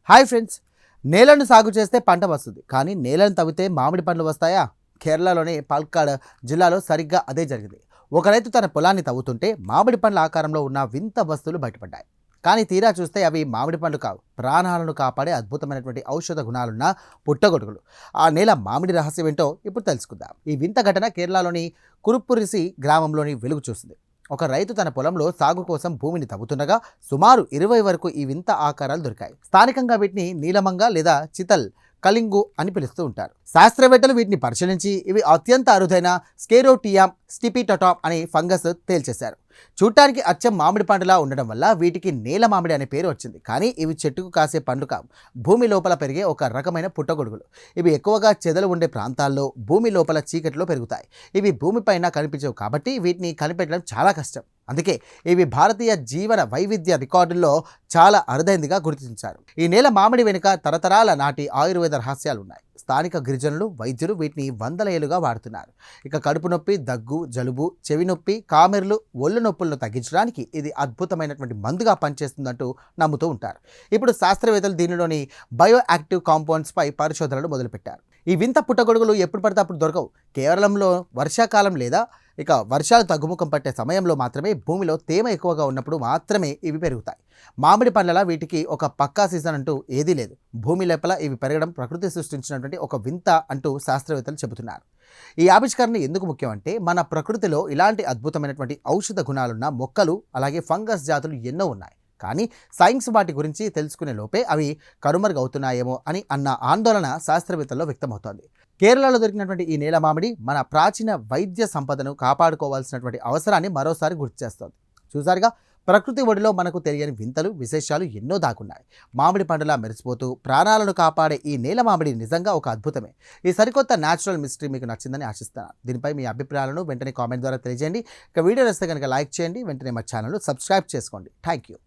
Hi friends, నేలను సాగు చేస్తే పంట వస్తుంది, కానీ నేలను తవ్వితే మామిడి పండ్లు వస్తాయా? కేరళలోని పాలక్కాడ్ జిల్లాలో సరిగ్గా అదే జరిగింది. ఒక రైతు తన పొలాన్ని తవ్వుతుంటే మామిడి పండ్ల ఆకారంలో ఉన్న వింత వస్తువులు బయటపడ్డాయి. కానీ తీరా చూస్తే అవి మామిడి పండ్లు కావు, ప్రాణాలను కాపాడే అద్భుతమైనటువంటి ఔషధ గుణాలున్న పుట్టగొడుగులు. ఆ నేల మామిడి రహస్యం ఏంటో ఇప్పుడు తెలుసుకుందాం. ఈ వింత ఘటన కేరళలోని కురుప్పురిసి గ్రామంలోని వెలుగు చూసింది. ఒక రైతు తన పొలంలో సాగు కోసం భూమిని తవ్వుతుండగా సుమారు 20 వరకు ఈ వింత ఆకారాలు దొరికాయి. స్థానికంగా వీటిని నీలమంగ లేదా చితల్ కలింగు అని పిలుస్తూ ఉంటారు. శాస్త్రవేత్తలు వీటిని పరిశీలించి ఇవి అత్యంత అరుదైన స్కెరోటియామ్ స్టిపిటోటామ్ అనే ఫంగస్ తేల్చేశారు. చూడటానికి అచ్చం మామిడి పండులా ఉండడం వల్ల వీటికి నేల మామిడి అనే పేరు వచ్చింది. కానీ ఇవి చెట్టుకు కాసే పండు కావు, భూమి లోపల పెరిగే ఒక రకమైన పుట్టగొడుగులు. ఇవి ఎక్కువగా చెదలు ఉండే ప్రాంతాల్లో భూమి లోపల చీకటిలో పెరుగుతాయి. ఇవి భూమిపైన కనిపించవు కాబట్టి వీటిని కనిపెట్టడం చాలా కష్టం. అందుకే ఇవి భారతీయ జీవన వైవిధ్య రికార్డుల్లో చాలా అరుదైందిగా గుర్తించారు. ఈ నేల మామిడి వెనుక తరతరాల నాటి ఆయుర్వేద రహస్యాలు ఉన్నాయి. స్థానిక గిరిజనులు, వైద్యులు వీటిని వందల ఏళ్లుగా వాడుతున్నారు. ఇక కడుపు నొప్పి, దగ్గు, జలుబు, చెవి నొప్పి, కామెర్లు, ఒళ్ళు నొప్పులను తగ్గించడానికి ఇది అద్భుతమైనటువంటి మందుగా పనిచేస్తుందంటూ నమ్ముతూ ఉంటారు. ఇప్పుడు శాస్త్రవేత్తలు దీనిలోని బయో యాక్టివ్ కాంపౌండ్స్పై పరిశోధనలు మొదలుపెట్టారు. ఈ వింత పుట్టగొడుగులు ఎప్పుడు పడితే అప్పుడు దొరకవు. కేవలంలో వర్షాకాలం లేదా వర్షాలు తగ్గుముఖం పట్టే సమయంలో మాత్రమే, భూమిలో తేమ ఎక్కువగా ఉన్నప్పుడు మాత్రమే ఇవి పెరుగుతాయి. మామిడి పండ్లలా వీటికి ఒక పక్కా సీజన్ అంటూ ఏదీ లేదు. భూమి లోపల ఇవి పెరగడం ప్రకృతి సృష్టించినటువంటి ఒక వింత అంటూ శాస్త్రవేత్తలు చెబుతున్నారు. ఈ ఆవిష్కరణ ఎందుకు ముఖ్యం అంటే, మన ప్రకృతిలో ఇలాంటి అద్భుతమైనటువంటి ఔషధ గుణాలున్న మొక్కలు అలాగే ఫంగస్ జాతులు ఎన్నో ఉన్నాయి. కానీ సైన్స్ వాటి గురించి తెలుసుకునే లోపే అవి కనుమరుగవుతున్నాయేమో అని అన్న ఆందోళన శాస్త్రవేత్తల్లో వ్యక్తమవుతోంది. కేరళలో దొరికినటువంటి ఈ నేల మామిడి మన ప్రాచీన వైద్య సంపదను కాపాడుకోవాల్సినటువంటి అవసరాన్ని మరోసారి గుర్తు చేస్తోంది. చూసారుగా, ప్రకృతి ఒడిలో మనకు తెలియని వింతలు, విశేషాలు ఎన్నో దాక్కున్నాయి. మామిడి పండులా మెరిసిపోతూ ప్రాణాలను కాపాడే ఈ నేల మామిడి నిజంగా ఒక అద్భుతమే. ఈ సరికొత్త న్యాచురల్ మిస్టరీ మీకు నచ్చిందని ఆశిస్తున్నాను. దీనిపై మీ అభిప్రాయాలను వెంటనే కామెంట్ ద్వారా తెలియజేయండి. ఇక వీడియో నచ్చితే కనుక లైక్ చేయండి, వెంటనే మా ఛానల్ను సబ్స్క్రైబ్ చేసుకోండి. Thank you.